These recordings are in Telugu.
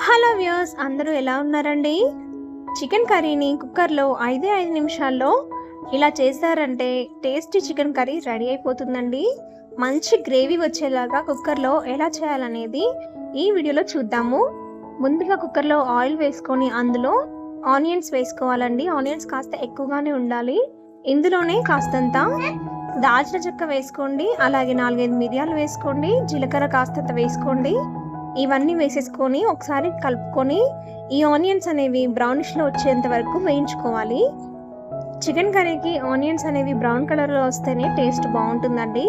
హలో వ్యూయర్స్, అందరూ ఎలా ఉన్నారండి? చికెన్ కర్రీని కుక్కర్లో 5 నిమిషాల్లో ఇలా చేశారంటే టేస్టీ చికెన్ కర్రీ రెడీ అయిపోతుందండి. మంచి గ్రేవీ వచ్చేలాగా కుక్కర్లో ఎలా చేయాలనేది ఈ వీడియోలో చూద్దాము. ముందుగా కుక్కర్లో ఆయిల్ వేసుకొని అందులో ఆనియన్స్ వేసుకోవాలండి. ఆనియన్స్ కాస్త ఎక్కువగానే ఉండాలి. ఇందులోనే కాస్తంత దాల్చిన చెక్క వేసుకోండి, అలాగే 4-5 మిరియాలు వేసుకోండి, జీలకర్ర కాస్తంత వేసుకోండి. ఇవన్నీ వేసేసుకొని ఒకసారి కలుపుకొని ఈ ఆనియన్స్ అనేవి బ్రౌనిష్లో వచ్చేంత వరకు వేయించుకోవాలి. చికెన్ కర్రీకి ఆనియన్స్ అనేవి బ్రౌన్ కలర్లో వస్తేనే టేస్ట్ బాగుంటుందండి.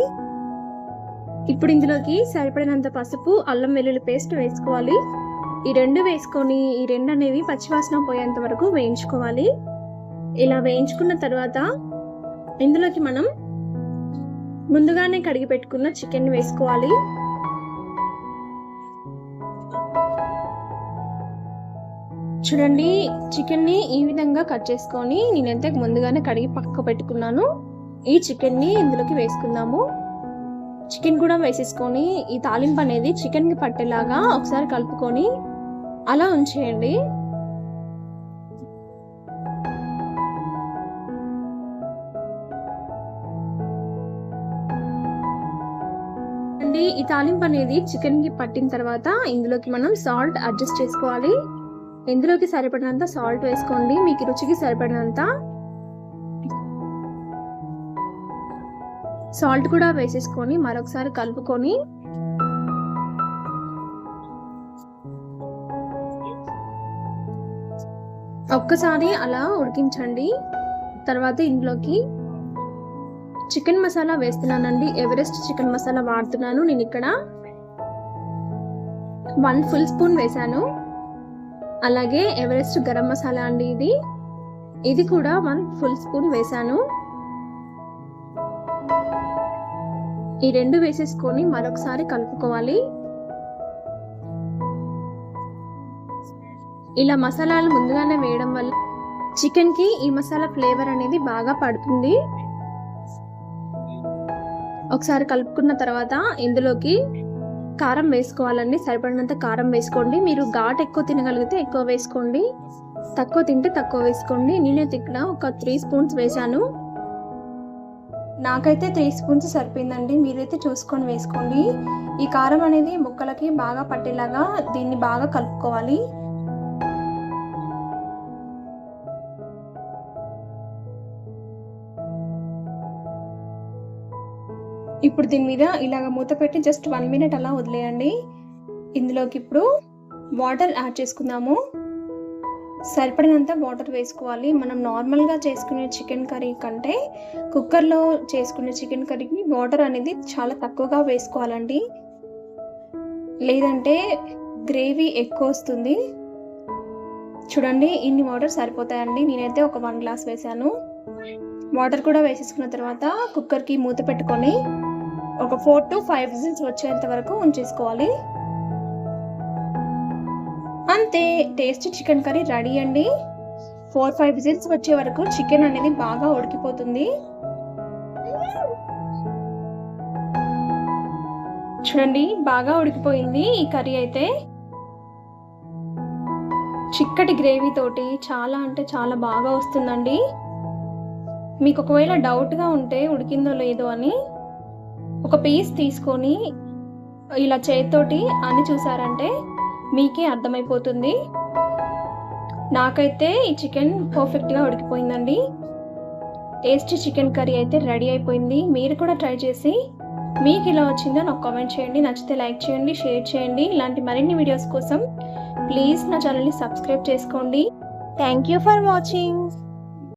ఇప్పుడు ఇందులోకి సరిపడినంత పసుపు, అల్లం వెల్లుల్లి పేస్ట్ వేసుకోవాలి. ఈ రెండు వేసుకొని ఈ రెండు అనేవి పచ్చివాసన పోయేంత వరకు వేయించుకోవాలి. ఇలా వేయించుకున్న తర్వాత ఇందులోకి మనం ముందుగానే కడిగి పెట్టుకున్న చికెన్ వేసుకోవాలి. చూడండి, చికెన్ని ఈ విధంగా కట్ చేసుకొని నేనైతే ముందుగానే కడిగి పక్క పెట్టుకున్నాను. ఈ చికెన్ని ఇందులోకి వేసుకుందాము. చికెన్ కూడా వేసేసుకొని ఈ తాలింపు అనేది చికెన్కి పట్టేలాగా ఒకసారి కలుపుకొని అలా ఉంచేయండి. ఈ తాలింపు అనేది చికెన్కి పట్టిన తర్వాత ఇందులోకి మనం సాల్ట్ అడ్జస్ట్ చేసుకోవాలి. ఇందులోకి సరిపడినంత సాల్ట్ వేసుకోండి, మీకు రుచికి సరిపడినంత సాల్ట్ కూడా వేసేసుకొని మరొకసారి కలుపుకొని ఒక్కసారి అలా ఉడికించండి. తర్వాత ఇందులోకి చికెన్ మసాలా వేస్తున్నానండి. ఎవరెస్ట్ చికెన్ మసాలా వాడుతున్నాను నేను. ఇక్కడ 1 ఫుల్ స్పూన్ వేసాను. అలాగే ఎవరెస్ట్ గరం మసాలా అండి, ఇది కూడా 1 ఫుల్ స్పూన్ వేసాను. ఈ రెండు వేసేసుకొని మరొకసారి కలుపుకోవాలి. ఇలా మసాలాలు ముందుగానే వేయడం వల్ల చికెన్ కి ఈ మసాలా ఫ్లేవర్ అనేది బాగా పడుతుంది. ఒకసారి కలుపుకున్న తర్వాత ఇందులోకి కారం వేసుకోవాలండి. సరిపడినంత కారం వేసుకోండి. మీరు ఘాట్ ఎక్కువ తినగలిగితే ఎక్కువ వేసుకోండి, తక్కువ తింటే తక్కువ వేసుకోండి. నేనైతే ఇక్కడ ఒక 3 స్పూన్స్ వేసాను. నాకైతే 3 స్పూన్స్ సరిపోయిందండి. మీరైతే చూసుకొని వేసుకోండి. ఈ కారం అనేది ముక్కలకి బాగా పట్టేలాగా దీన్ని బాగా కలుపుకోవాలి. ఇప్పుడు దీని మీద ఇలాగ మూత పెట్టి జస్ట్ 1 మినిట్ అలా వదిలేయండి. ఇందులోకి ఇప్పుడు వాటర్ యాడ్ చేసుకుందాము. సరిపడినంత వాటర్ వేసుకోవాలి. మనం నార్మల్గా చేసుకునే చికెన్ కర్రీ కంటే కుక్కర్లో చేసుకునే చికెన్ కర్రీకి వాటర్ అనేది చాలా తక్కువగా వేసుకోవాలండి, లేదంటే గ్రేవీ ఎక్కువ వస్తుంది. చూడండి, ఇన్ని వాటర్ సరిపోతాయండి. నేనైతే ఒక 1 గ్లాస్ వేసాను. వాటర్ కూడా వేసేసుకున్న తర్వాత కుక్కర్కి మూత పెట్టుకొని ఒక 4 to 5 విజిల్స్ వచ్చేంత వరకు ఉంచేసుకోవాలి. అంతే, టేస్టీ చికెన్ కర్రీ రెడీ అండి. 4-5 విజిల్స్ వచ్చే వరకు చికెన్ అనేది బాగా ఉడికిపోతుంది. చూడండి, బాగా ఉడికిపోయింది ఈ కర్రీ అయితే. చిక్కటి గ్రేవీ తోటి చాలా అంటే చాలా బాగా వస్తుందండి. మీకు ఒకవేళ డౌట్గా ఉంటే ఉడికిందో లేదో అని ఒక పీస్ తీసుకొని ఇలా చేతితోటి అని చూసారంటే మీకే అర్థమైపోతుంది. నాకైతే ఈ చికెన్ పర్ఫెక్ట్గా ఉడికిపోయిందండి. టేస్టీ చికెన్ కర్రీ అయితే రెడీ అయిపోయింది. మీరు కూడా ట్రై చేసి మీకు ఇలా వచ్చిందో నాకు కామెంట్ చేయండి. నచ్చితే లైక్ చేయండి, షేర్ చేయండి. ఇలాంటి మరిన్ని వీడియోస్ కోసం ప్లీజ్ నా ఛానల్ని సబ్స్క్రైబ్ చేసుకోండి. Thank you for watching.